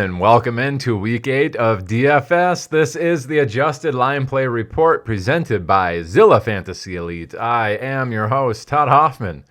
and welcome into Week 8 of DFS. This is the Adjusted Line Play Report presented by Zilla Fantasy Elite. I am your host, Todd Hoffman.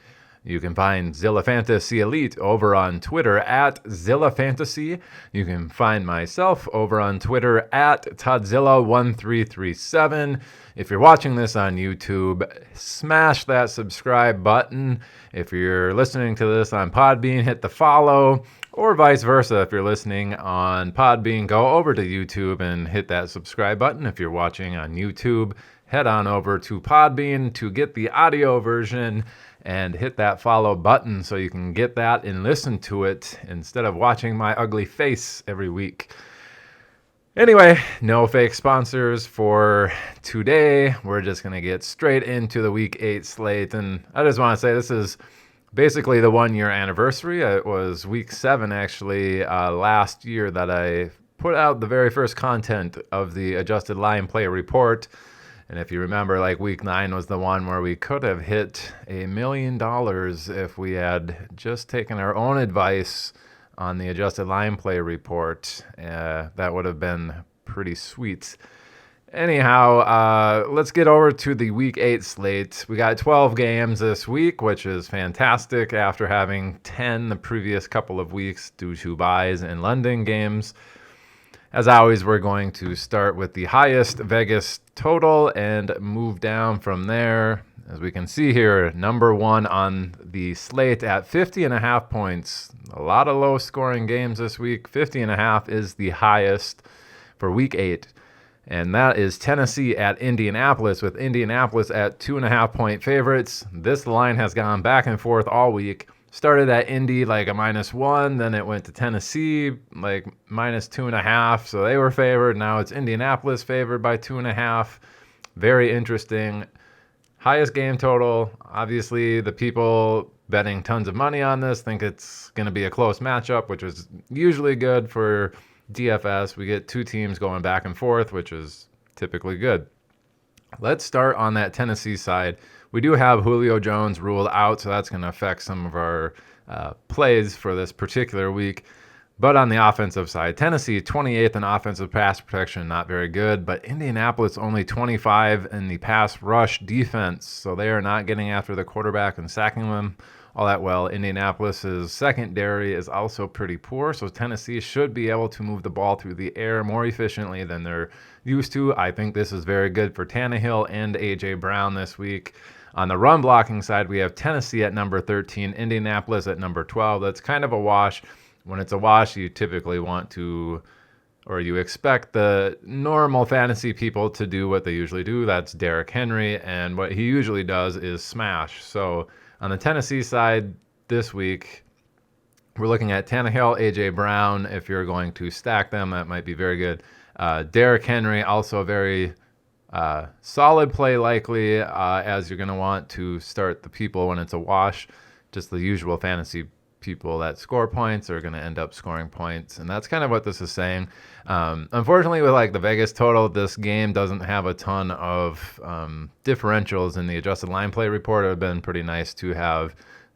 You can find Zilla Fantasy Elite over on Twitter at Zilla Fantasy. You can find myself over on Twitter at Todzilla1337. If you're watching this on YouTube, smash that subscribe button. If you're listening to this on Podbean, hit the follow. Or vice versa, if you're listening on Podbean, go over to YouTube and hit that subscribe button. If you're watching on YouTube, head on over to Podbean to get the audio version and hit that follow button so you can get that and listen to it instead of watching my ugly face every week. Anyway, no fake sponsors for today. We're just going to get straight into the Week 8 slate. And I just want to say this is basically the 1 year anniversary. It was Week 7 actually last year that I put out the very first content of the Adjusted Line Play Report. And if you remember, like Week 9 was the one where we could have hit $1 million if we had just taken our own advice on the Adjusted Line Play Report. That would have been pretty sweet. Anyhow, let's get over to the Week 8 slate. We got 12 games this week, which is fantastic after having 10 the previous couple of weeks due to buys and London games. As always, we're going to start with the highest Vegas total and move down from there. As we can see here, number 1 on the slate at 50.5 points. A lot of low-scoring games this week. 50.5 is the highest for Week 8. And that is Tennessee at Indianapolis, with Indianapolis at 2.5-point favorites. This line has gone back and forth all week. Started at Indy like a -1, then it went to Tennessee like -2.5, so they were favored. Now it's Indianapolis favored by 2.5. Very interesting. Highest game total. Obviously, the people betting tons of money on this think it's going to be a close matchup, which is usually good for DFS. We get two teams going back and forth, which is typically good. Let's start on that Tennessee side. We do have Julio Jones ruled out, so that's going to affect some of our plays for this particular week. But on the offensive side, Tennessee 28th in offensive pass protection, not very good. But Indianapolis only 25 in the pass rush defense, so they are not getting after the quarterback and sacking them all that well. Indianapolis's secondary is also pretty poor, so Tennessee should be able to move the ball through the air more efficiently than they're used to. I think this is very good for Tannehill and A.J. Brown this week. On the run blocking side, we have Tennessee at number 13, Indianapolis at number 12. That's kind of a wash. When it's a wash, you typically want to, or you expect the normal fantasy people to do what they usually do. That's Derrick Henry, and what he usually does is smash. So on the Tennessee side this week, we're looking at Tannehill, A.J. Brown. If you're going to stack them, that might be very good. Derrick Henry, also very solid play likely, as you're going to want to start the people when it's a wash. Just the usual fantasy people that score points are going to end up scoring points, and that's kind of what this is saying. Unfortunately, with like the Vegas total, this game doesn't have a ton of differentials in the Adjusted Line Play Report. It would have been pretty nice to have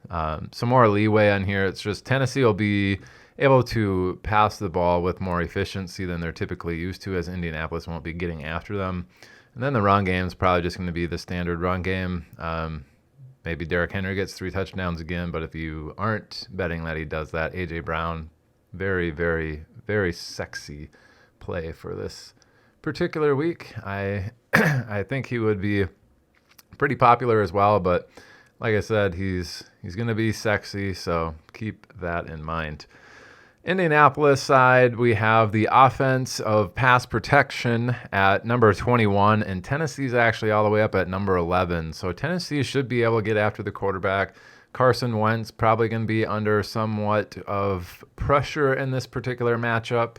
some more leeway on here. It's just Tennessee will be able to pass the ball with more efficiency than they're typically used to, as Indianapolis won't be getting after them. And then the run game is probably just going to be the standard run game. Maybe Derrick Henry gets 3 touchdowns again, but if you aren't betting that he does that, A.J. Brown, very, very, very sexy play for this particular week. I think he would be pretty popular as well, but like I said, he's going to be sexy, so keep that in mind. Indianapolis side, we have the offense of pass protection at number 21, and Tennessee's actually all the way up at number 11. So Tennessee should be able to get after the quarterback. Carson Wentz probably going to be under somewhat of pressure in this particular matchup.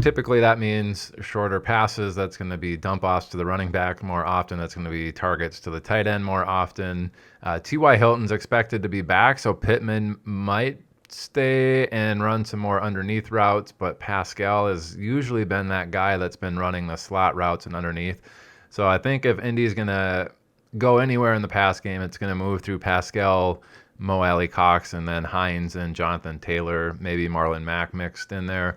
Typically, that means shorter passes. That's going to be dump-offs to the running back more often. That's going to be targets to the tight end more often. T.Y. Hilton's expected to be back, so Pittman might stay and run some more underneath routes, but Pascal has usually been that guy that's been running the slot routes and underneath. So I think if Indy's going to go anywhere in the pass game, it's going to move through Pascal Mo Alley Cox, and then Hines and Jonathan Taylor, maybe Marlon Mack mixed in there.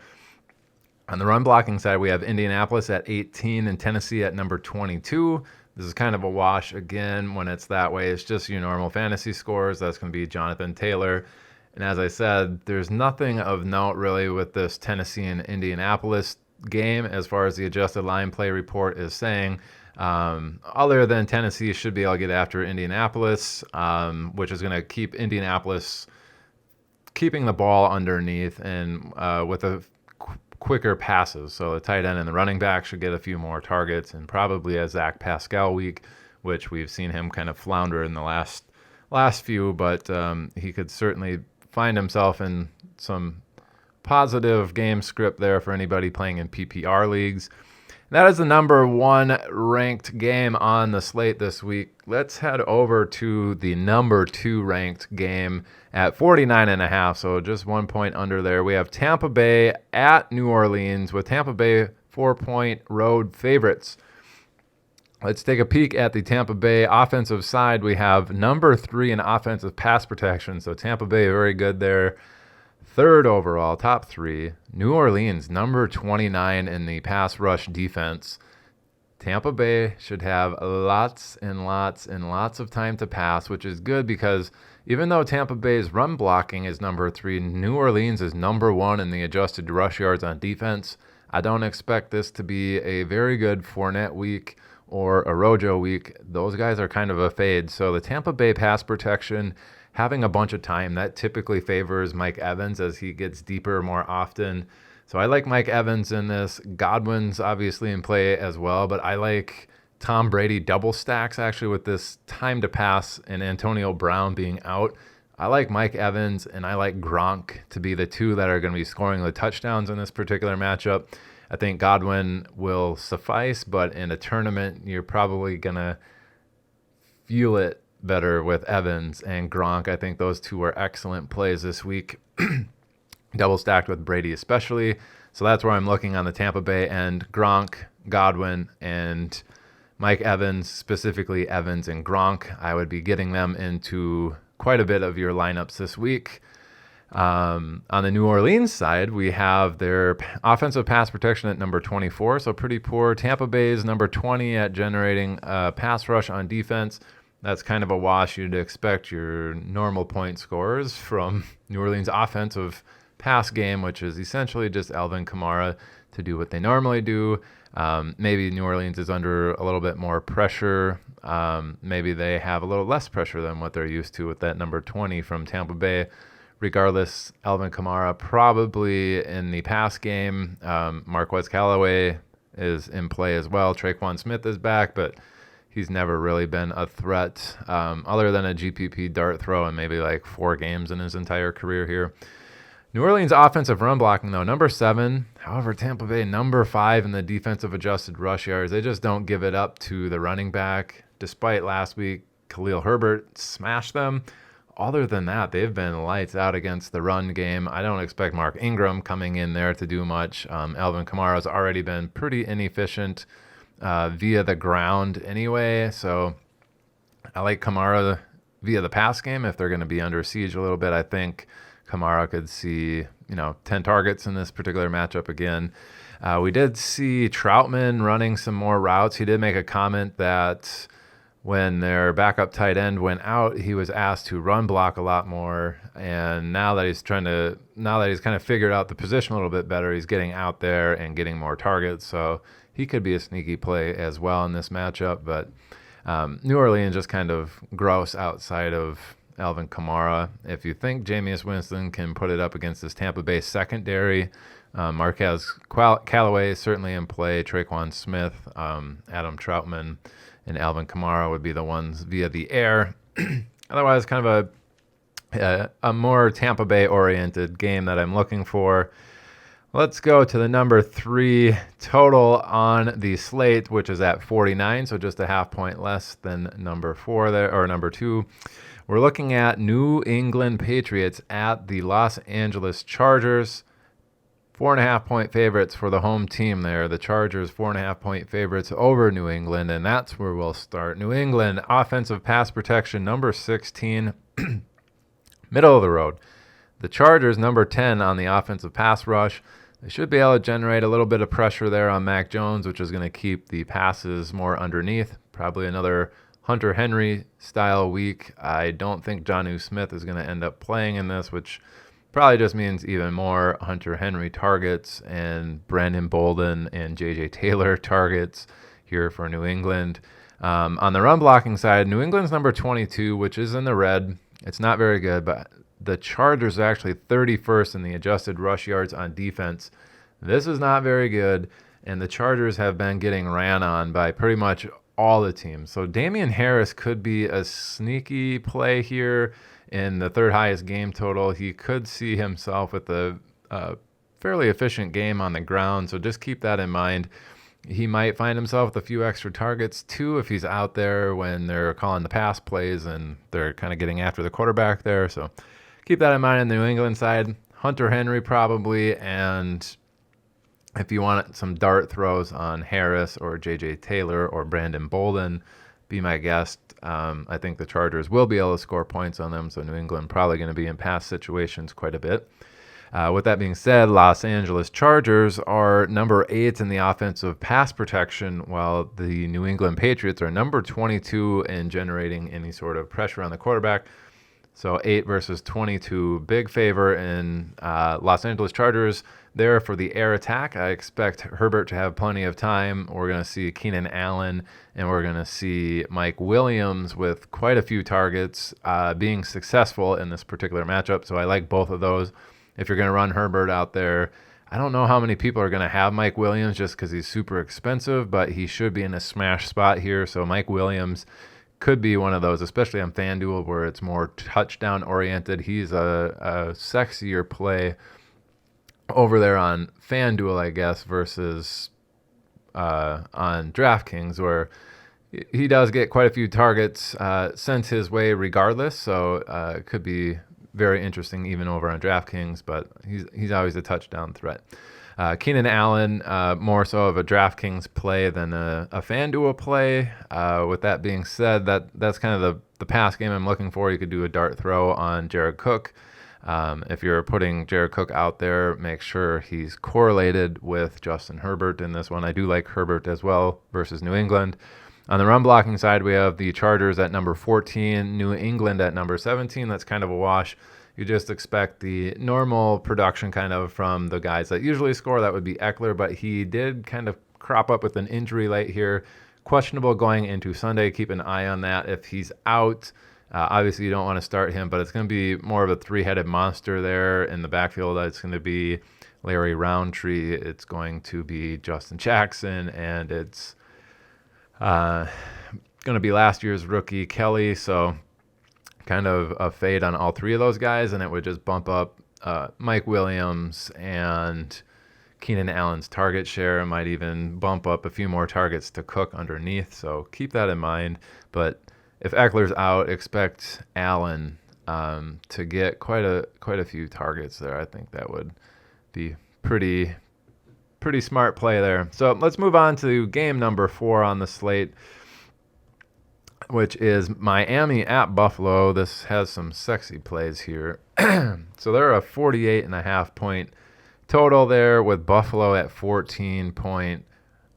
On the run blocking side, we have Indianapolis at 18 and Tennessee at number 22. This is kind of a wash again when it's that way. It's just your normal fantasy scores. That's going to be Jonathan Taylor. And as I said, there's nothing of note really with this Tennessee and Indianapolis game as far as the adjusted line play report is saying. Other than Tennessee should be able to get after Indianapolis, which is going to keep Indianapolis keeping the ball underneath and with a quicker passes. So the tight end and the running back should get a few more targets, and probably a Zach Pascal week, which we've seen him kind of flounder in the last few, but he could certainly find himself in some positive game script there for anybody playing in PPR leagues. That is the number 1 ranked game on the slate this week. Let's head over to the number 2 ranked game at 49.5, so just 1 point under there. We have Tampa Bay at New Orleans, with Tampa Bay 4-point road favorites. Let's take a peek at the Tampa Bay offensive side. We have number 3 in offensive pass protection, so Tampa Bay very good there. 3rd overall, top 3. New Orleans, number 29 in the pass rush defense. Tampa Bay should have lots and lots and lots of time to pass, which is good because even though Tampa Bay's run blocking is number 3, New Orleans is number 1 in the adjusted rush yards on defense. I don't expect this to be a very good Fournette week or a Rojo week. Those guys are kind of a fade. So the Tampa Bay pass protection, having a bunch of time, that typically favors Mike Evans as he gets deeper more often. So I like Mike Evans in this. Godwin's obviously in play as well, but I like Tom Brady double stacks actually with this time to pass and Antonio Brown being out. I like Mike Evans and I like Gronk to be the 2 that are going to be scoring the touchdowns in this particular matchup. I think Godwin will suffice, but in a tournament, you're probably going to feel it better with Evans and Gronk. I think those 2 are excellent plays this week, double stacked with Brady especially. So that's where I'm looking on the Tampa Bay end. Gronk, Godwin, and Mike Evans, specifically Evans and Gronk. I would be getting them into quite a bit of your lineups this week. On the New Orleans side, we have their offensive pass protection at number 24, so pretty poor. Tampa Bay's number 20 at generating pass rush on defense. That's kind of a wash. You'd expect your normal point scorers from New Orleans' offensive pass game, which is essentially just Alvin Kamara, to do what they normally do. Maybe New Orleans is under a little bit more pressure. Maybe they have a little less pressure than what they're used to with that number 20 from Tampa Bay. Regardless, Alvin Kamara probably in the pass game. Marquez Callaway is in play as well. Traquan Smith is back, but he's never really been a threat other than a GPP dart throw in maybe like 4 games in his entire career here. New Orleans offensive run blocking, though, number 7. However, Tampa Bay, number 5 in the defensive adjusted rush yards. They just don't give it up to the running back. Despite last week, Khalil Herbert smashed them. Other than that, they've been lights out against the run game. I don't expect Mark Ingram coming in there to do much. Alvin Kamara's already been pretty inefficient via the ground anyway. So I like Kamara via the pass game. If they're going to be under siege a little bit, I think Kamara could see 10 targets in this particular matchup again. We did see Troutman running some more routes. He did make a comment that when their backup tight end went out, he was asked to run block a lot more. And now that he's kind of figured out the position a little bit better, he's getting out there and getting more targets. So he could be a sneaky play as well in this matchup. But New Orleans just kind of gross outside of Alvin Kamara. If you think Jameis Winston can put it up against this Tampa Bay secondary, Marquez Callaway is certainly in play. Traquan Smith, Adam Troutman, and Alvin Kamara would be the ones via the air. Otherwise, kind of a more Tampa Bay oriented game that I'm looking for. Let's go to the number 3 total on the slate, which is at 49, so just a half point less than number 4 there, or number 2. We're looking at New England Patriots at the Los Angeles Chargers. 4.5 point favorites for the home team there. The Chargers 4.5 point favorites over New England, and that's where we'll start. New England offensive pass protection number 16. Middle of the road. The Chargers, number 10 on the offensive pass rush. They should be able to generate a little bit of pressure there on Mac Jones, which is going to keep the passes more underneath. Probably another Hunter Henry style week. I don't think Jonnu Smith is going to end up playing in this, which probably just means even more Hunter Henry targets and Brandon Bolden and J.J. Taylor targets here for New England. On the run blocking side, New England's number 22, which is in the red. It's not very good, but the Chargers are actually 31st in the adjusted rush yards on defense. This is not very good, and the Chargers have been getting ran on by pretty much all the teams. So Damian Harris could be a sneaky play here in the third highest game total. He could see himself with a fairly efficient game on the ground, so just keep that in mind. He might find himself with a few extra targets, too, if he's out there when they're calling the pass plays and they're kind of getting after the quarterback there. So keep that in mind on the New England side. Hunter Henry probably, and if you want some dart throws on Harris or J.J. Taylor or Brandon Bolden, be my guest. I think the Chargers will be able to score points on them, so New England probably going to be in pass situations quite a bit. With that being said, Los Angeles Chargers are number 8 in the offensive pass protection, while the New England Patriots are number 22 in generating any sort of pressure on the quarterback. So 8 versus 22, big favor in Los Angeles Chargers there for the air attack. I expect Herbert to have plenty of time. We're going to see Keenan Allen, and we're going to see Mike Williams with quite a few targets being successful in this particular matchup. So I like both of those. If you're going to run Herbert out there, I don't know how many people are going to have Mike Williams just because he's super expensive, but he should be in a smash spot here. So Mike Williams could be one of those, especially on FanDuel where it's more touchdown oriented. He's a sexier play over there on FanDuel, I guess, versus on DraftKings, where he does get quite a few targets sent his way regardless. So it could be very interesting even over on DraftKings, but he's always a touchdown threat. Keenan Allen, more so of a DraftKings play than a FanDuel play. With that being said, that's kind of the pass game I'm looking for. You could do a dart throw on Jared Cook. If you're putting Jared Cook out there, make sure he's correlated with Justin Herbert in this one. I do like Herbert as well versus New England. On the run blocking side, we have the Chargers at number 14, New England at number 17. That's kind of a wash. You just expect the normal production kind of from the guys that usually score. That would be Eckler, but he did kind of crop up with an injury late here. Questionable going into Sunday. Keep an eye on that. If he's out, obviously you don't want to start him, but it's going to be more of a three-headed monster there in the backfield. It's going to be Larry Roundtree. It's going to be Justin Jackson, and it's going to be last year's rookie Kelly. So kind of a fade on all three of those guys, and it would just bump up Mike Williams and Keenan Allen's target share. It might even bump up a few more targets to Cook underneath, so keep that in mind. But if Eckler's out, expect Allen to get quite a few targets there. I think that would be pretty smart play there. So let's move on to game number 4 on the slate, which is Miami at Buffalo. This has some sexy plays here. So they're a 48.5 point total there, with Buffalo at 14-point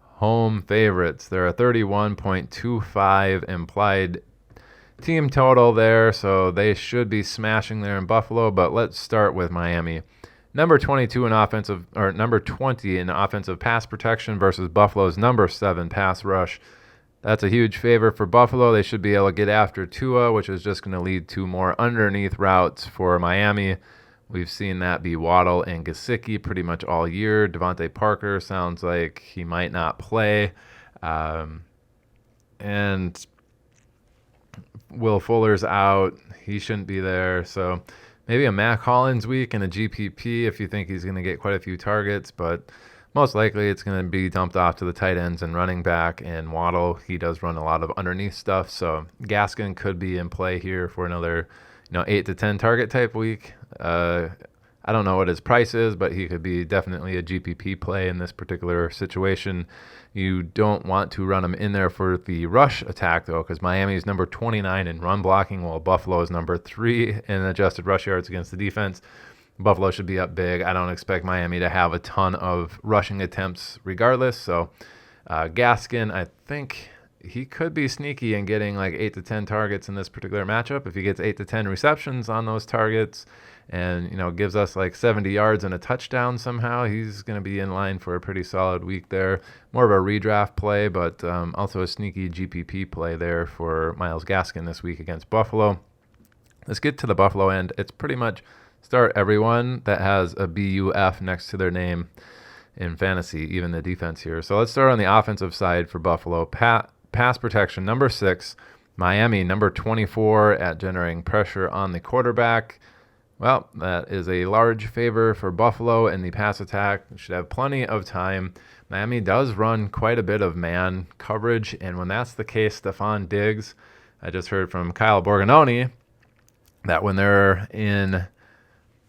home favorites. They're a 31.25 implied team total there, so they should be smashing there in Buffalo. But let's start with Miami. Number 22 in offensive, or number 20 in offensive pass protection versus Buffalo's number 7 pass rush. That's a huge favor for Buffalo. They should be able to get after Tua, which is just going to lead to more underneath routes for Miami. We've seen that be Waddle and Gesicki pretty much all year. Devontae Parker sounds like he might not play. And Will Fuller's out. He shouldn't be there. So maybe a Mac Hollins week and a GPP if you think he's going to get quite a few targets, but most likely it's going to be dumped off to the tight ends and running back. And Waddle, he does run a lot of underneath stuff, so Gaskin could be in play here for another 8 to 10 target type week. I don't know what his price is, but he could be definitely a GPP play in this particular situation. You don't want to run him in there for the rush attack, though, because Miami is number 29 in run blocking, while Buffalo is number 3 in adjusted rush yards against the defense. Buffalo should be up big. I don't expect Miami to have a ton of rushing attempts regardless. So Gaskin, I think he could be sneaky in getting like 8 to 10 targets in this particular matchup. If he gets 8 to 10 receptions on those targets and, gives us like 70 yards and a touchdown somehow, he's going to be in line for a pretty solid week there. More of a redraft play, but also a sneaky GPP play there for Myles Gaskin this week against Buffalo. Let's get to the Buffalo end. It's pretty much start everyone that has a BUF next to their name in fantasy, even the defense here. So let's start on the offensive side for Buffalo. Pass protection, number 6. Miami, number 24 at generating pressure on the quarterback. Well, that is a large favor for Buffalo in the pass attack. Should have plenty of time. Miami does run quite a bit of man coverage, and when that's the case, Stephon Diggs, I just heard from Kyle Borgognoni that when they're in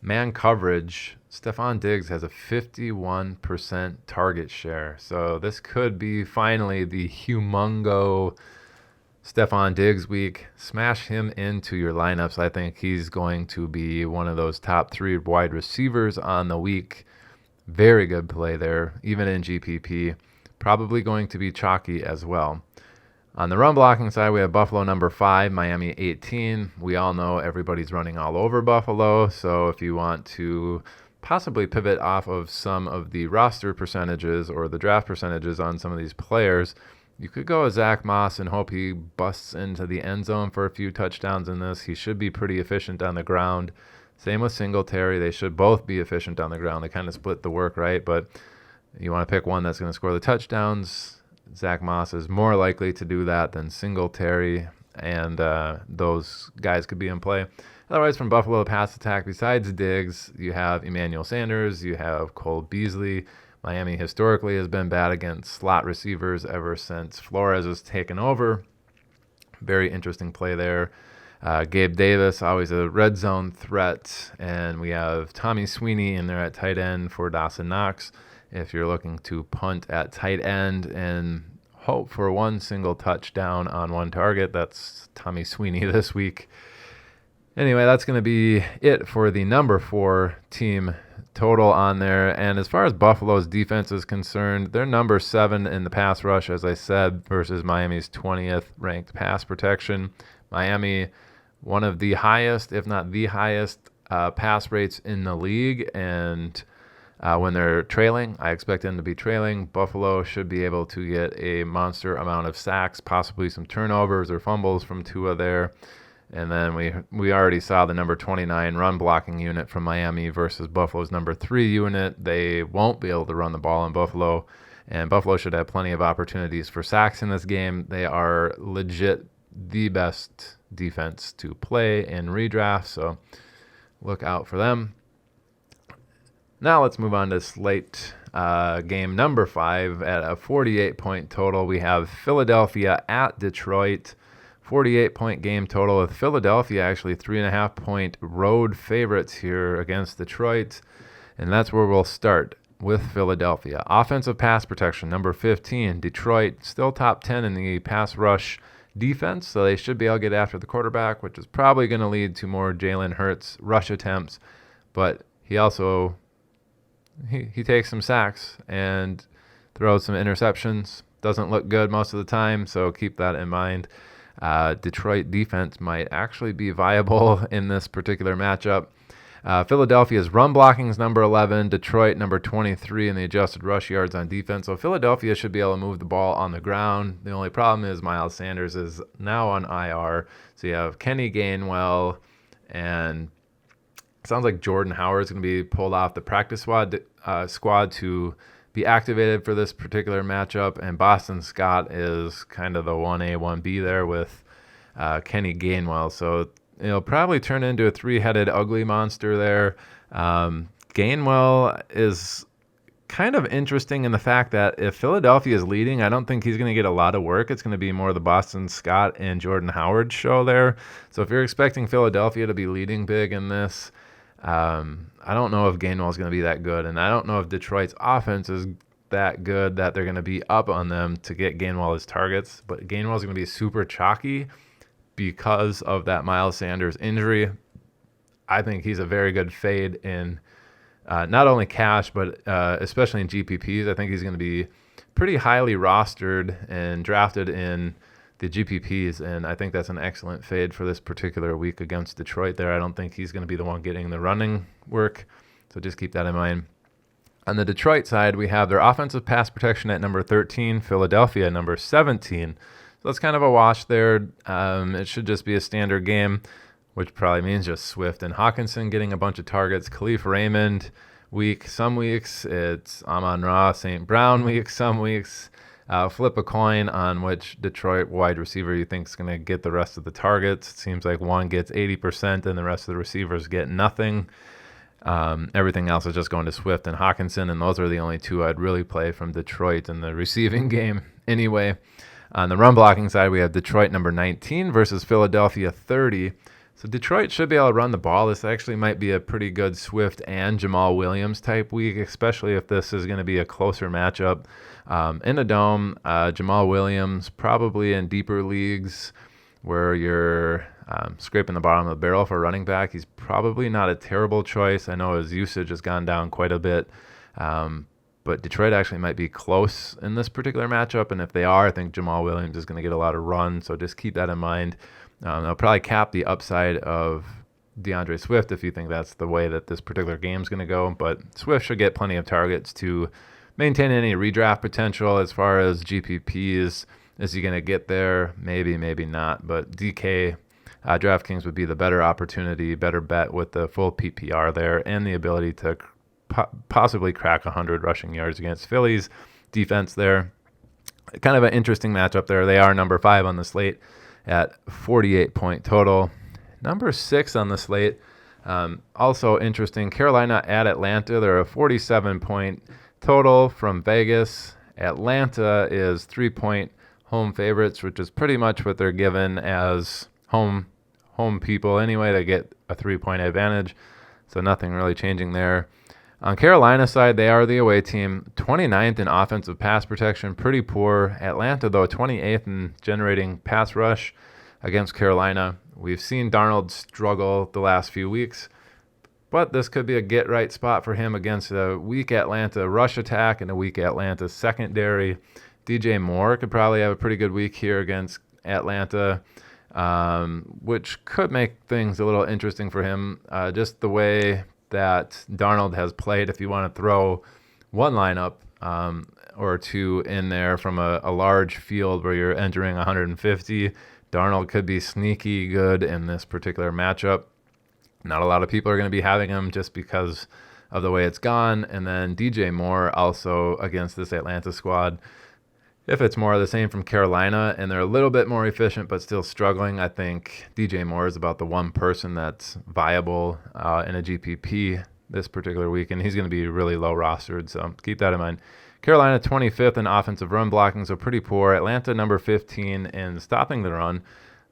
man coverage, Stephon Diggs has a 51% target share. So this could be finally the humongo Stephon Diggs week. Smash him into your lineups. I think he's going to be one of those top 3 wide receivers on the week. Very good play there, even in GPP. Probably going to be chalky as well. On the run blocking side, we have Buffalo number 5, Miami 18. We all know everybody's running all over Buffalo, so if you want to possibly pivot off of some of the roster percentages or the draft percentages on some of these players, you could go with Zach Moss and hope he busts into the end zone for a few touchdowns in this. He should be pretty efficient on the ground. Same with Singletary. They should both be efficient on the ground. They kind of split the work, right? But you want to pick one that's going to score the touchdowns. Zach Moss is more likely to do that than Singletary, and those guys could be in play. Otherwise, from Buffalo pass attack, besides Diggs, you have Emmanuel Sanders, you have Cole Beasley. Miami historically has been bad against slot receivers ever since Flores was taken over. Very interesting play there. Gabe Davis, always a red zone threat, and we have Tommy Sweeney in there at tight end for Dawson Knox. If you're looking to punt at tight end and hope for one single touchdown on one target, that's Tommy Sweeney this week. Anyway, that's going to be it for the number 4 team total on there. And as far as Buffalo's defense is concerned, they're number 7 in the pass rush, as I said, versus Miami's 20th ranked pass protection. Miami, one of the highest, if not the highest, pass rates in the league. And when they're trailing, I expect them to be trailing. Buffalo should be able to get a monster amount of sacks, possibly some turnovers or fumbles from Tua there. And then we already saw the number 29 run blocking unit from Miami versus Buffalo's number 3 unit. They won't be able to run the ball in Buffalo, and Buffalo should have plenty of opportunities for sacks in this game. They are legit the best defense to play in redraft, so look out for them. Now let's move on to slate game number 5 at a 48-point total. We have Philadelphia at Detroit. 48-point game total with Philadelphia actually 3.5-point road favorites here against Detroit. And that's where we'll start with Philadelphia. Offensive pass protection, number 15. Detroit still top 10 in the pass rush defense, so they should be able to get after the quarterback, which is probably going to lead to more Jalen Hurts rush attempts. But he also he takes some sacks and throws some interceptions. Doesn't look good most of the time, so keep that in mind. Detroit defense might actually be viable in this particular matchup. Philadelphia's run blocking is number 11. Detroit number 23 in the adjusted rush yards on defense. So Philadelphia should be able to move the ball on the ground. The only problem is Miles Sanders is now on IR. So you have Kenny Gainwell, and it sounds like Jordan Howard is going to be pulled off the practice squad to be activated for this particular matchup, and Boston Scott is kind of the 1A, 1B there with Kenny Gainwell. So it'll probably turn into a 3-headed ugly monster there. Gainwell is kind of interesting in the fact that if Philadelphia is leading, I don't think he's going to get a lot of work. It's going to be more the Boston Scott and Jordan Howard show there. So if you're expecting Philadelphia to be leading big in this, I don't know if Gainwell is going to be that good, and I don't know if Detroit's offense is that good that they're going to be up on them to get Gainwell as targets. But Gainwell is going to be super chalky because of that Miles Sanders injury. I think he's a very good fade in not only cash, but especially in GPPs. I think he's going to be pretty highly rostered and drafted in the GPPs, and I think that's an excellent fade for this particular week against Detroit there. I don't think he's going to be the one getting the running work, so just keep that in mind. On the Detroit side, we have their offensive pass protection at number 13, Philadelphia at number 17. So that's kind of a wash there. It should just be a standard game, which probably means just Swift and Hawkinson getting a bunch of targets. Khalif Raymond week. Some weeks it's Amon-Ra St. Brown week. Some weeks flip a coin on which Detroit wide receiver you think is going to get the rest of the targets. It seems like one gets 80% and the rest of the receivers get nothing. Everything else is just going to Swift and Hawkinson, and those are the only two I'd really play from Detroit in the receiving game anyway. On the run blocking side, we have Detroit number 19 versus Philadelphia 30. So Detroit should be able to run the ball. This actually might be a pretty good Swift and Jamal Williams type week, especially if this is going to be a closer matchup. In the dome, Jamal Williams probably in deeper leagues where you're scraping the bottom of the barrel for running back. He's probably not a terrible choice. I know his usage has gone down quite a bit. But Detroit actually might be close in this particular matchup, and if they are, I think Jamal Williams is going to get a lot of run, so just keep that in mind. They'll probably cap the upside of DeAndre Swift if you think that's the way that this particular game is going to go, but Swift should get plenty of targets to maintain any redraft potential. As far as GPPs, is he going to get there? Maybe, maybe not, but DK DraftKings would be the better opportunity, better bet with the full PPR there and the ability to possibly crack 100 rushing yards against Philly's defense there. Kind of an interesting matchup there. They are number 5 on the slate at 48 point total. Number 6 on the slate, also interesting, Carolina at Atlanta. They're a 47 point total from Vegas. Atlanta is 3 point home favorites, which is pretty much what they're given as home people anyway. They get a 3 point advantage, so nothing really changing there. On Carolina side, they are the away team, 29th in offensive pass protection, pretty poor. Atlanta, though, 28th in generating pass rush against Carolina. We've seen Darnold struggle the last few weeks, but this could be a get-right spot for him against a weak Atlanta rush attack and a weak Atlanta secondary. DJ Moore could probably have a pretty good week here against Atlanta, which could make things a little interesting for him. Just the way that Darnold has played, if you want to throw one lineup or two in there from a large field where you're entering 150, Darnold could be sneaky good in this particular matchup. Not a lot of people are going to be having him just because of the way it's gone. And then DJ Moore also against this Atlanta squad. If it's more of the same from Carolina and they're a little bit more efficient but still struggling, I think DJ Moore is about the one person that's viable in a GPP this particular week, and he's going to be really low rostered, so keep that in mind. Carolina 25th in offensive run blocking, so pretty poor. Atlanta number 15 in stopping the run.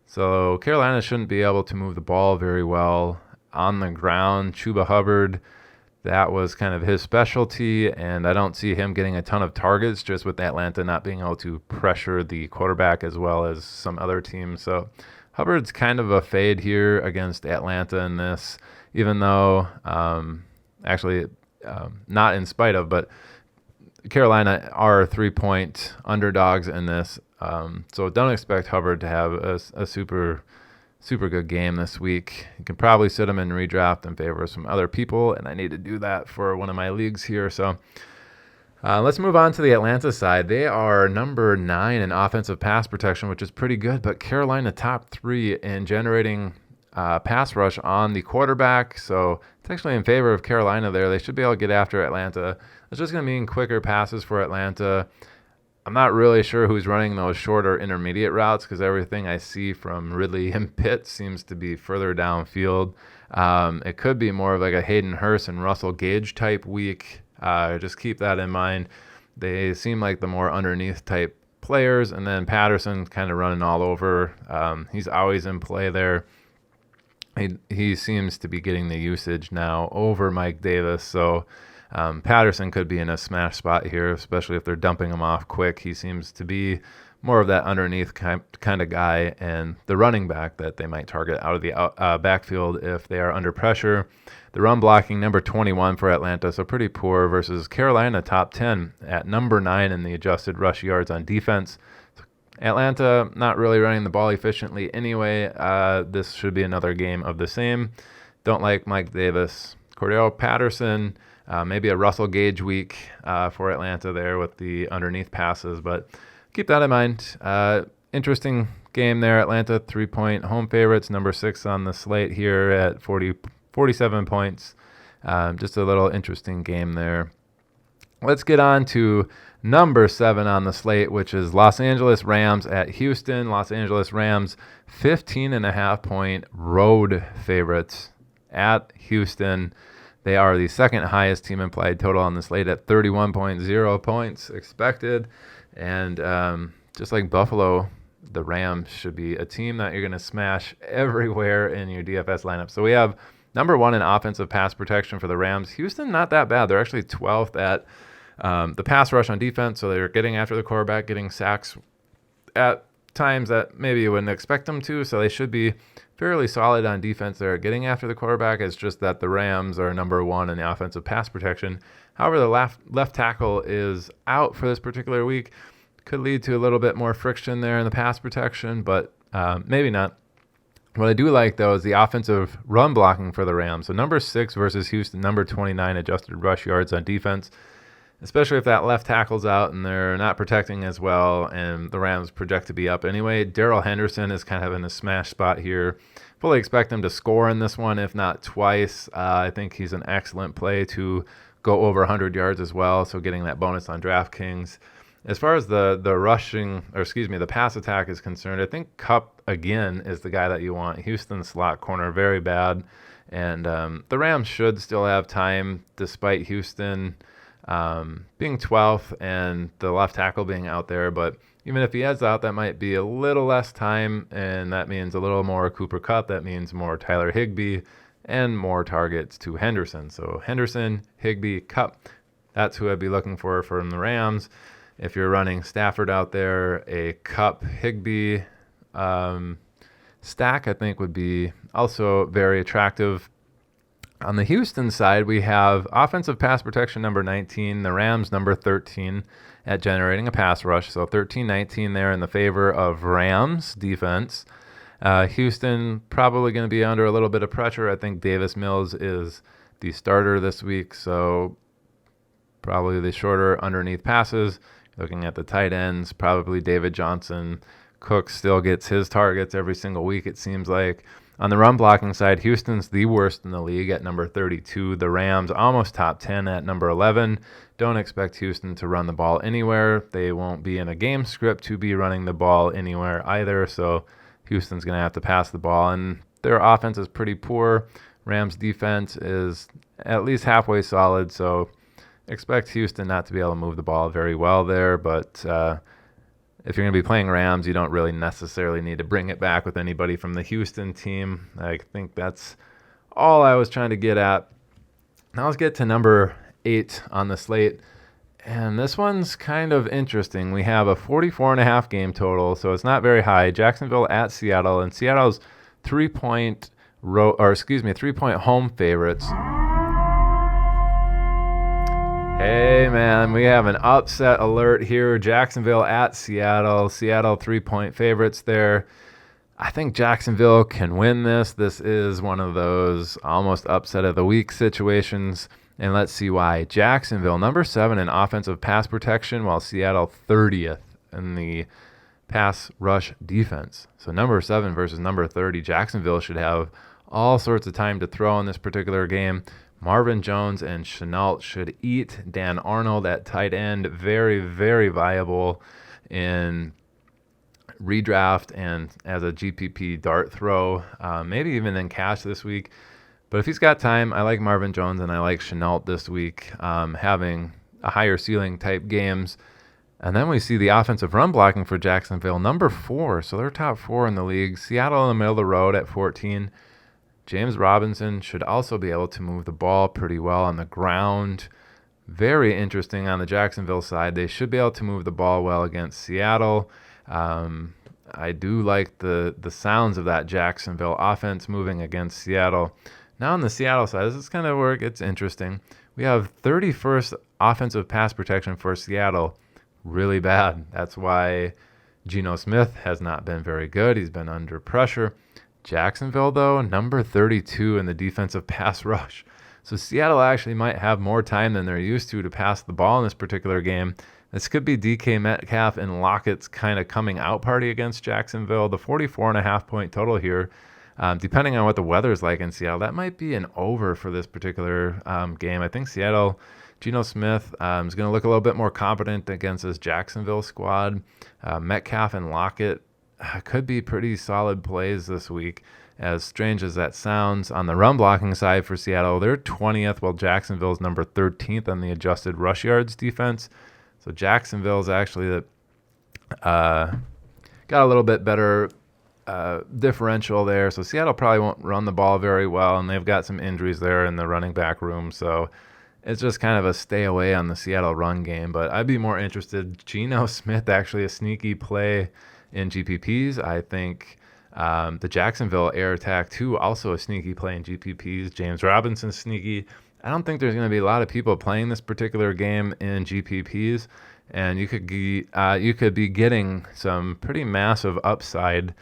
So Carolina shouldn't be able to move the ball very well on the ground. Chuba Hubbard, that was kind of his specialty, and I don't see him getting a ton of targets just with Atlanta not being able to pressure the quarterback as well as some other teams. So Hubbard's kind of a fade here against Atlanta in this, even though not in spite of, but Carolina are 3 point underdogs in this. So don't expect Hubbard to have a super good game this week. You can probably sit him in redraft in favor of some other people, and I need to do that for one of my leagues here. So let's move on to the Atlanta side. They are number 9 in offensive pass protection, which is pretty good, but Carolina top 3 in generating pass rush on the quarterback. So it's actually in favor of Carolina there. They should be able to get after Atlanta. It's just going to mean quicker passes for Atlanta. I'm not really sure who's running those shorter intermediate routes because everything I see from Ridley and Pitt seems to be further downfield. It could be more of like a Hayden Hurst and Russell Gage type week. Just keep that in mind. They seem like the more underneath type players, and then Patterson kind of running all over. He's always in play there. he seems to be getting the usage now over Mike Davis. So Patterson could be in a smash spot here, especially if they're dumping him off quick. He seems to be more of that underneath kind of guy, and the running back that they might target out of the backfield if they are under pressure. The run blocking, number 21 for Atlanta, so pretty poor, versus Carolina, top 10 at number 9 in the adjusted rush yards on defense. Atlanta not really running the ball efficiently anyway. This should be another game of the same. Don't like Mike Davis. Cordell Patterson, maybe a Russell Gage week for Atlanta there with the underneath passes, but keep that in mind. Interesting game there. Atlanta 3-point home favorites, number 6 on the slate here at 47 points. Just a little interesting game there. Let's get on to number 7 on the slate, which is Los Angeles Rams at Houston. Los Angeles Rams 15.5-point road favorites at Houston. They are the second highest team implied total on the slate at 31.0 points expected. And just like Buffalo, the Rams should be a team that you're going to smash everywhere in your DFS lineup. So we have number 1 in offensive pass protection for the Rams. Houston, not that bad. They're actually 12th at the pass rush on defense. So they're getting after the quarterback, getting sacks at times that maybe you wouldn't expect them to. So they should be fairly solid on defense there. Getting after the quarterback, is just that the Rams are number 1 in the offensive pass protection. However, the left tackle is out for this particular week. Could lead to a little bit more friction there in the pass protection, but maybe not. What I do like, though, is the offensive run blocking for the Rams. So number 6 versus Houston, number 29 adjusted rush yards on defense, especially if that left tackle's out and they're not protecting as well, and the Rams project to be up anyway. Darrell Henderson is kind of in a smash spot here. Fully expect him to score in this one, if not twice. I think he's an excellent play to go over 100 yards as well, so getting that bonus on DraftKings. As far as the pass attack is concerned, I think Kupp, again, is the guy that you want. Houston's slot corner, very bad. And the Rams should still have time, despite Houston being 12th and the left tackle being out there. But even if he heads out, that might be a little less time, and that means a little more Cooper Kupp. That means more Tyler Higbee and more targets to Henderson. So Henderson, Higbee, Kupp, that's who I'd be looking for from the Rams. If you're running Stafford out there, a Kupp Higbee stack, I think, would be also very attractive. On the Houston side, we have offensive pass protection number 19, the Rams number 13 at generating a pass rush. So 13-19 there in the favor of Rams defense. Houston probably going to be under a little bit of pressure. I think Davis Mills is the starter this week, so probably the shorter underneath passes. Looking at the tight ends, probably David Johnson. Cook still gets his targets every single week, it seems like. On the run blocking side, Houston's the worst in the league at number 32. The Rams almost top 10 at number 11. Don't expect Houston to run the ball anywhere. They won't be in a game script to be running the ball anywhere either, so Houston's going to have to pass the ball, and their offense is pretty poor. Rams defense is at least halfway solid, so expect Houston not to be able to move the ball very well there, but if you're going to be playing Rams, you don't really necessarily need to bring it back with anybody from the Houston team. I think that's all I was trying to get at. Now let's get to number 8 on the slate, and this one's kind of interesting. We have a 44.5 game total, so it's not very high. Jacksonville at Seattle, and Seattle's 3-point home favorites. Hey, man, we have an upset alert here. Jacksonville at Seattle. Seattle 3-point favorites there. I think Jacksonville can win this. This is one of those almost upset of the week situations, and let's see why. Jacksonville, number 7 in offensive pass protection, while Seattle 30th in the pass rush defense. So number 7 versus number 30. Jacksonville should have all sorts of time to throw in this particular game. Marvin Jones and Shenault should eat. Dan Arnold at tight end, very, very viable in redraft and as a GPP dart throw, maybe even in cash this week. But if he's got time, I like Marvin Jones and I like Shenault this week, having a higher ceiling type games. And then we see the offensive run blocking for Jacksonville, number 4. So they're top 4 in the league. Seattle in the middle of the road at 14. James Robinson should also be able to move the ball pretty well on the ground. Very interesting on the Jacksonville side. They should be able to move the ball well against Seattle. I do like the sounds of that Jacksonville offense moving against Seattle. Now on the Seattle side, this is kind of where it gets interesting. We have 31st offensive pass protection for Seattle. Really bad. That's why Geno Smith has not been very good. He's been under pressure. Jacksonville, though, number 32 in the defensive pass rush. So Seattle actually might have more time than they're used to pass the ball in this particular game. This could be DK Metcalf and Lockett's kind of coming out party against Jacksonville. The 44.5 point total here, depending on what the weather is like in Seattle, that might be an over for this particular game. I think Seattle, Geno Smith is going to look a little bit more competent against this Jacksonville squad. Metcalf and Lockett could be pretty solid plays this week. As strange as that sounds, on the run blocking side for Seattle, they're 20th, while Jacksonville's number 13th on the adjusted rush yards defense. So Jacksonville's actually got a little bit better differential there. So Seattle probably won't run the ball very well, and they've got some injuries there in the running back room. So it's just kind of a stay away on the Seattle run game. But I'd be more interested. Geno Smith actually a sneaky play in GPPs. I think the Jacksonville air attack, too, also a sneaky play in GPPs. James Robinson sneaky. I don't think there's going to be a lot of people playing this particular game in GPPs, and you could be getting some pretty massive upside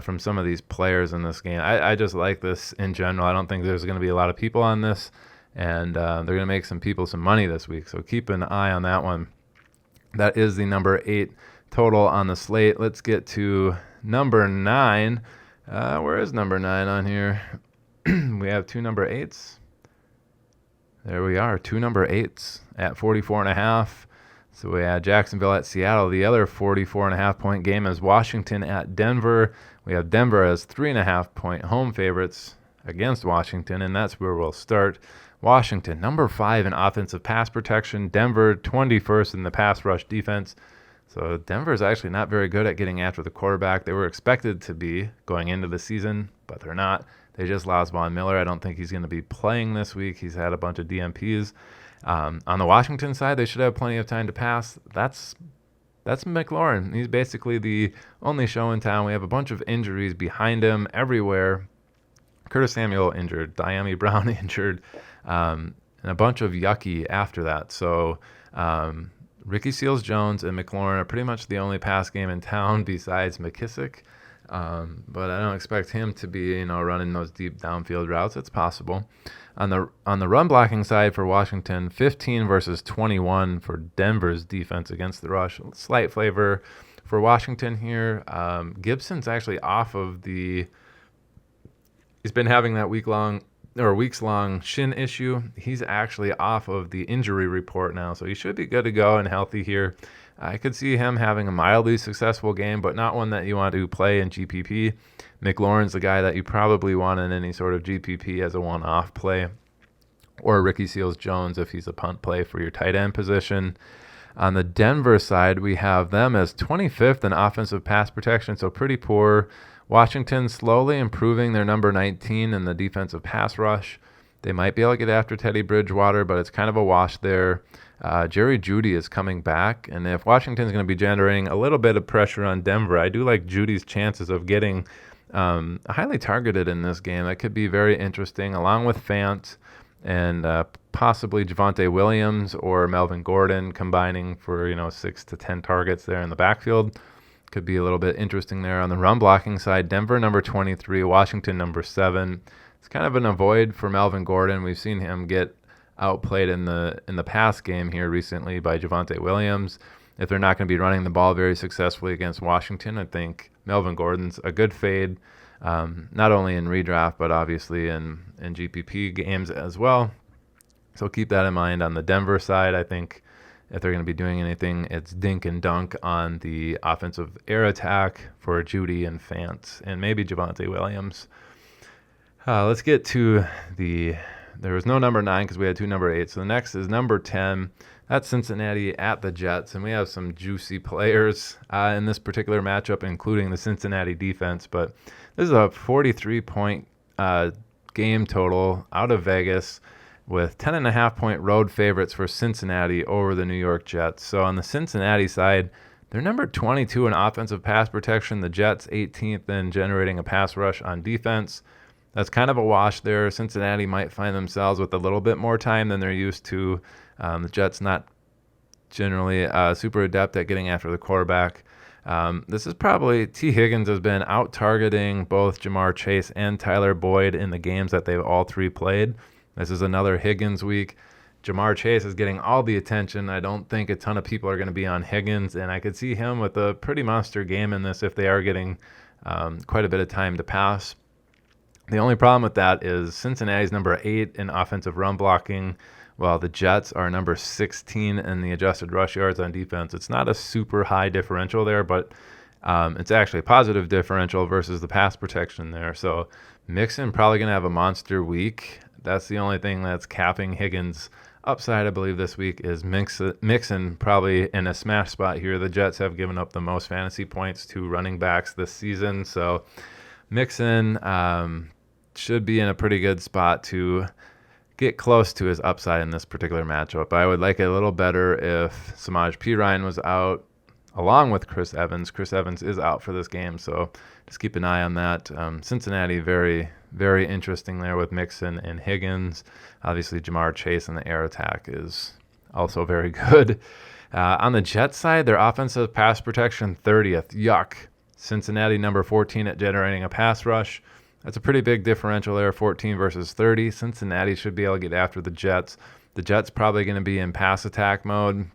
from some of these players in this game. I just like this in general. I don't think there's going to be a lot of people on this, and they're going to make some people some money this week, so keep an eye on that one. That is the number 8 total on the slate. Let's get to number 9. Where is number 9 on here? We have 2 number 8s. There we are, 2 number 8s at 44.5. So we had Jacksonville at Seattle. The other 44.5 point game is Washington at Denver. We have Denver as 3.5 point home favorites against Washington, and that's where we'll start. Washington, number 5 in offensive pass protection. Denver, 21st in the pass rush defense. So Denver is actually not very good at getting after the quarterback. They were expected to be going into the season, but they're not. They just lost Von Miller. I don't think he's going to be playing this week. He's had a bunch of DMPs. On the Washington side, they should have plenty of time to pass. That's McLaurin. He's basically the only show in town. We have a bunch of injuries behind him everywhere. Curtis Samuel injured, Diami Brown injured, and a bunch of yucky after that. So Ricky Seals-Jones and McLaurin are pretty much the only pass game in town besides McKissick. But I don't expect him to be, running those deep downfield routes. It's possible. On the run blocking side for Washington, 15 versus 21 for Denver's defense against the rush. Slight flavor for Washington here. Gibson's actually off of he's been having that weeks-long shin issue. He's actually off of the injury report now, so he should be good to go and healthy here. I could see him having a mildly successful game, but not one that you want to play in GPP. McLaurin's the guy that you probably want in any sort of GPP as a one-off play, or Ricky Seals-Jones if he's a punt play for your tight end position. On the Denver side, we have them as 25th in offensive pass protection, so pretty poor. Washington slowly improving. Their number 19 in the defensive pass rush. They might be able to get after Teddy Bridgewater, but it's kind of a wash there. Jerry Jeudy is coming back, and if Washington's going to be generating a little bit of pressure on Denver, I do like Judy's chances of getting highly targeted in this game. That could be very interesting, along with Fant and possibly Javonte Williams or Melvin Gordon combining for 6 to 10 targets there in the backfield. Could be a little bit interesting there. On the run blocking side, Denver number 23, Washington number 7. It's kind of an avoid for Melvin Gordon. We've seen him get outplayed in the pass game here recently by Javonte Williams. If they're not going to be running the ball very successfully against Washington, I think Melvin Gordon's a good fade, not only in redraft, but obviously in GPP games as well. So keep that in mind. On the Denver side, I think if they're going to be doing anything, it's dink and dunk on the offensive air attack for Jeudy and Fant and maybe Javonte Williams. Let's get to there was no number 9 because we had 2 number 8. So the next is number 10. That's Cincinnati at the Jets. And we have some juicy players in this particular matchup, including the Cincinnati defense. But this is a 43-point game total out of Vegas with 10.5-point road favorites for Cincinnati over the New York Jets. So on the Cincinnati side, they're number 22 in offensive pass protection. The Jets 18th in generating a pass rush on defense. That's kind of a wash there. Cincinnati might find themselves with a little bit more time than they're used to. The Jets not generally super adept at getting after the quarterback. This is probably T. Higgins has been out-targeting both Jamar Chase and Tyler Boyd in the games that they've all three played. This is another Higgins week. Jamar Chase is getting all the attention. I don't think a ton of people are going to be on Higgins, and I could see him with a pretty monster game in this if they are getting quite a bit of time to pass. The only problem with that is Cincinnati's number 8 in offensive run blocking, while the Jets are number 16 in the adjusted rush yards on defense. It's not a super high differential there, but it's actually a positive differential versus the pass protection there. So Mixon probably going to have a monster week. That's the only thing that's capping Higgins' upside, I believe, this week is Mixon probably in a smash spot here. The Jets have given up the most fantasy points to running backs this season. So Mixon should be in a pretty good spot to get close to his upside in this particular matchup. I would like it a little better if Samaje Perine was out along with Chris Evans. Chris Evans is out for this game, so just keep an eye on that. Cincinnati, very, very interesting there with Mixon and Higgins. Obviously, Jamar Chase in the air attack is also very good. On the Jets side, their offensive pass protection 30th. Yuck. Cincinnati number 14 at generating a pass rush. That's a pretty big differential there, 14 versus 30. Cincinnati should be able to get after the Jets. The Jets probably going to be in pass attack mode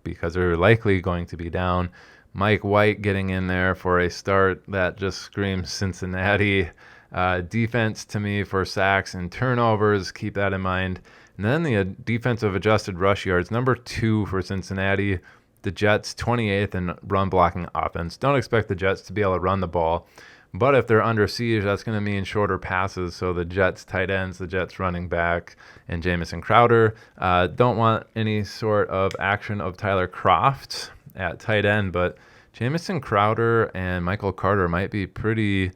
because they're likely going to be down. Mike White getting in there for a start that just screams Cincinnati. Defense to me for sacks and turnovers. Keep that in mind. And then the defensive adjusted rush yards, number 2 for Cincinnati. The Jets 28th in run blocking offense. Don't expect the Jets to be able to run the ball. But if they're under siege, that's going to mean shorter passes. So the Jets tight ends, the Jets running back, and Jamison Crowder don't want any sort of action of Tyler Kroft at tight end. But Jamison Crowder and Michael Carter might be pretty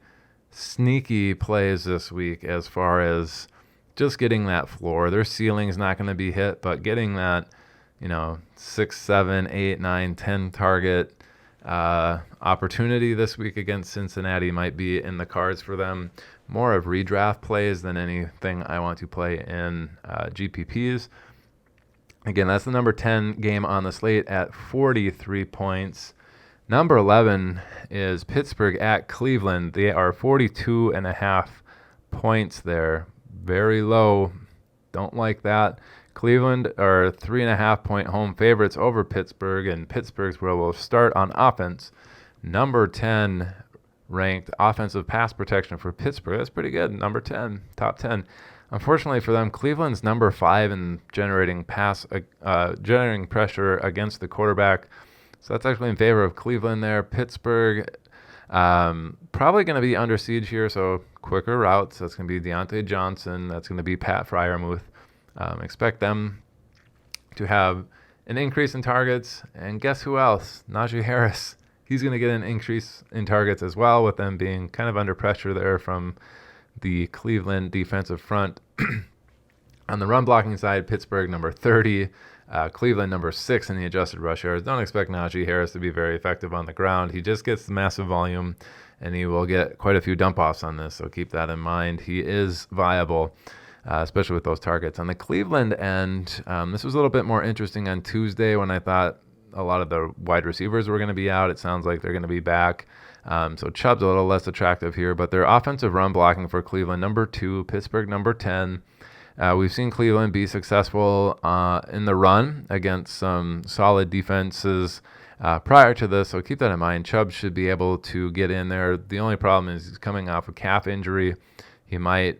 sneaky plays this week as far as just getting that floor. Their ceiling's not going to be hit, but getting that, 6, 7, 8, 9, 10 target opportunity this week against Cincinnati might be in the cards for them. More of redraft plays than anything I want to play in GPPs. Again, that's the number 10 game on the slate at 43 points. Number 11 is Pittsburgh at Cleveland. They are 42.5 points there. Very low. Don't like that. Cleveland are 3.5-point home favorites over Pittsburgh, and Pittsburgh's where we'll start on offense. Number 10 ranked offensive pass protection for Pittsburgh. That's pretty good. Number 10, top 10. Unfortunately for them, Cleveland's number 5 in generating pressure against the quarterback. So that's actually in favor of Cleveland there. Pittsburgh probably going to be under siege here, so quicker routes. That's going to be Deontay Johnson. That's going to be Pat Freiermuth. Expect them to have an increase in targets. And guess who else? Najee Harris. He's going to get an increase in targets as well, with them being kind of under pressure there from the Cleveland defensive front. On the run blocking side, Pittsburgh number 30, Cleveland number 6 in the adjusted rush yards. Don't expect Najee Harris to be very effective on the ground. He just gets the massive volume, and he will get quite a few dump-offs on this, so keep that in mind. He is viable, especially with those targets. On the Cleveland end, this was a little bit more interesting on Tuesday when I thought a lot of the wide receivers were going to be out. It sounds like they're going to be back. So Chubb's a little less attractive here, but their offensive run blocking for Cleveland, number 2, Pittsburgh number 10. We've seen Cleveland be successful in the run against some solid defenses prior to this, so keep that in mind. Chubb should be able to get in there. The only problem is he's coming off a calf injury. He might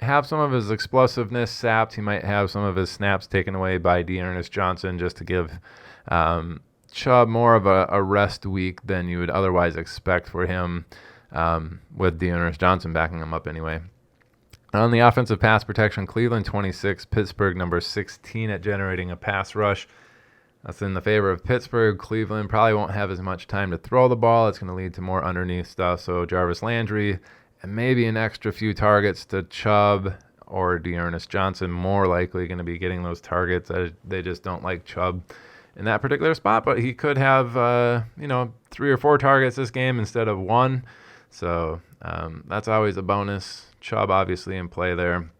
have some of his explosiveness sapped. He might have some of his snaps taken away by D'Ernest Johnson, just to give Chubb more of a rest week than you would otherwise expect for him, with D'Ernest Johnson backing him up anyway. On the offensive pass protection, Cleveland 26, Pittsburgh number 16 at generating a pass rush. That's in the favor of Pittsburgh. Cleveland probably won't have as much time to throw the ball. It's going to lead to more underneath stuff. So Jarvis Landry and maybe an extra few targets to Chubb or Dearness Johnson. More likely going to be getting those targets. They just don't like Chubb in that particular spot, but he could have 3 or 4 targets this game instead of 1. So that's always a bonus. Chubb obviously in play there.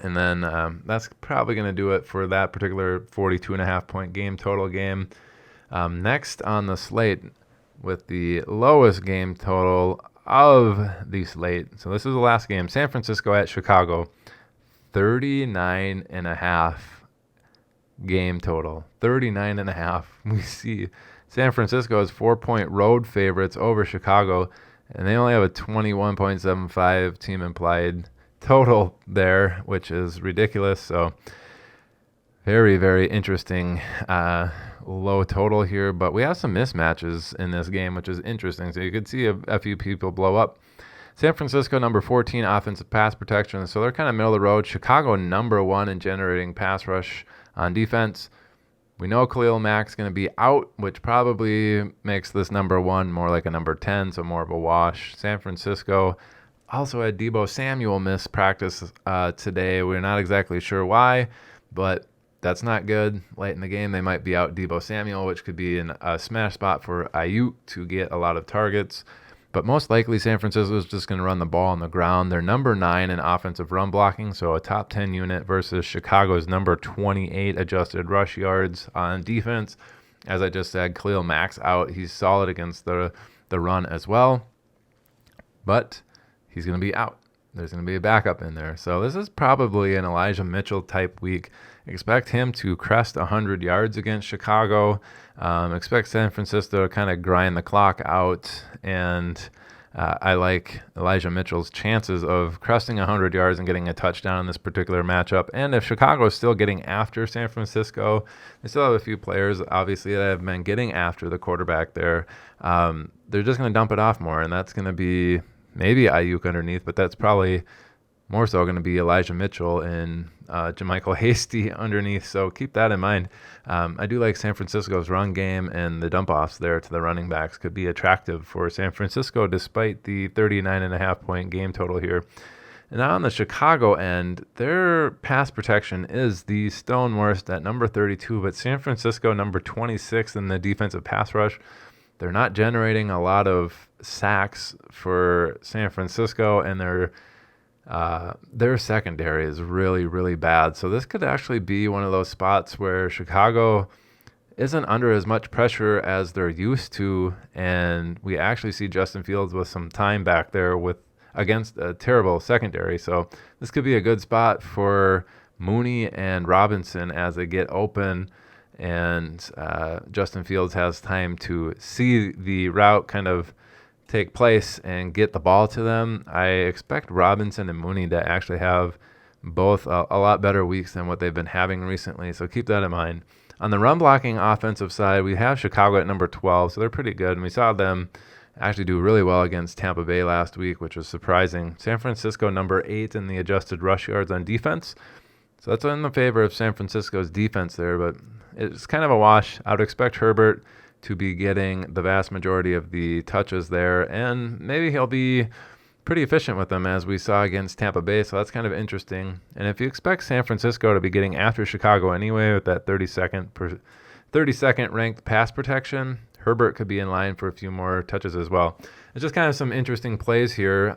And then that's probably going to do it for that particular 42.5 point game total game. Next on the slate with the lowest game total of the slate. So this is the last game. San Francisco at Chicago. 39.5 game total. 39.5. We see San Francisco as 4-point road favorites over Chicago, and they only have a 21.75 team implied total there, which is ridiculous. So very, very interesting low total here, but we have some mismatches in this game, which is interesting. So you could see a few people blow up. San Francisco, number 14 offensive pass protection, so they're kind of middle of the road. Chicago, number 1 in generating pass rush on defense. We know Khalil Mack's going to be out, which probably makes this number 1 more like a number 10, so more of a wash. San Francisco also had Deebo Samuel miss practice today. We're not exactly sure why, but that's not good. Late in the game, they might be out Deebo Samuel, which could be a smash spot for Ayuk to get a lot of targets. But most likely, San Francisco is just going to run the ball on the ground. They're number 9 in offensive run blocking, so a top 10 unit versus Chicago's number 28 adjusted rush yards on defense. As I just said, Khalil Mack's out. He's solid against the run as well, but he's going to be out. There's going to be a backup in there. So this is probably an Elijah Mitchell type week. Expect him to crest 100 yards against Chicago. Expect San Francisco to kind of grind the clock out. And I like Elijah Mitchell's chances of cresting 100 yards and getting a touchdown in this particular matchup. And if Chicago is still getting after San Francisco, they still have a few players, obviously, that have been getting after the quarterback there. They're just going to dump it off more, and that's going to be maybe Ayuk underneath, but that's probably more so going to be Elijah Mitchell and Jermichael Hasty underneath. So keep that in mind. I do like San Francisco's run game, and the dump-offs there to the running backs could be attractive for San Francisco despite the 39.5 point game total here. And now on the Chicago end, their pass protection is the stone worst at number 32, but San Francisco number 26 in the defensive pass rush. They're not generating a lot of sacks for San Francisco, and their secondary is really, really bad. So this could actually be one of those spots where Chicago isn't under as much pressure as they're used to, and we actually see Justin Fields with some time back there against a terrible secondary. So this could be a good spot for Mooney and Robinson as they get open, and Justin Fields has time to see the route kind of take place and get the ball to them. I expect Robinson and Mooney to actually have both a lot better weeks than what they've been having recently, so keep that in mind. On the run blocking offensive side, we have Chicago at number 12, so they're pretty good, and we saw them actually do really well against Tampa Bay last week, which was surprising. San Francisco number 8 in the adjusted rush yards on defense, so that's in the favor of San Francisco's defense there, but it's kind of a wash. I would expect Herbert to be getting the vast majority of the touches there, and maybe he'll be pretty efficient with them as we saw against Tampa Bay, so that's kind of interesting. And if you expect San Francisco to be getting after Chicago anyway with that 32nd ranked pass protection, Herbert could be in line for a few more touches as well. It's just kind of some interesting plays here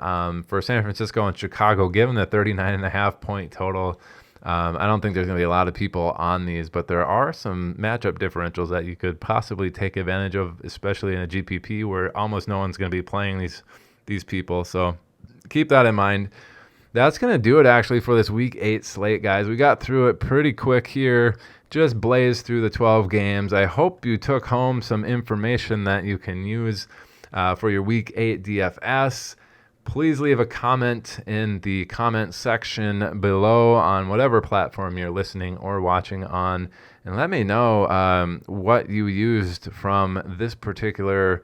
for San Francisco and Chicago, given the 39.5 point total. I don't think there's going to be a lot of people on these, but there are some matchup differentials that you could possibly take advantage of, especially in a GPP where almost no one's going to be playing these people. So keep that in mind. That's going to do it actually for this Week 8 slate, guys. We got through it pretty quick here, just blazed through the 12 games. I hope you took home some information that you can use for your Week 8 DFS. Please leave a comment in the comment section below on whatever platform you're listening or watching on, and let me know what you used from this particular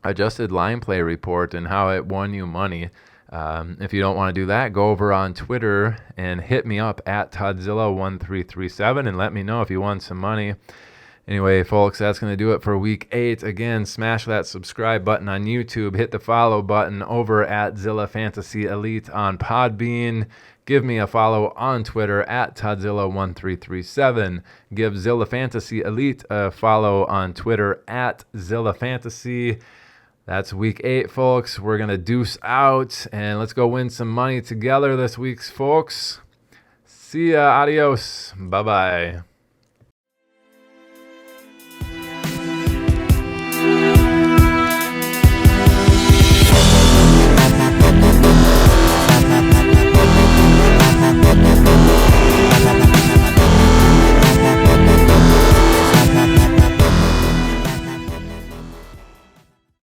adjusted line play report and how it won you money. If you don't want to do that, go over on Twitter and hit me up at Toddzilla1337 and let me know if you won some money. Anyway, folks, that's going to do it for week 8. Again, smash that subscribe button on YouTube. Hit the follow button over at Zilla Fantasy Elite on Podbean. Give me a follow on Twitter at Todzilla1337. Give Zilla Fantasy Elite a follow on Twitter at Zilla Fantasy. That's week 8, folks. We're going to deuce out, and let's go win some money together this week, folks. See ya. Adios. Bye-bye.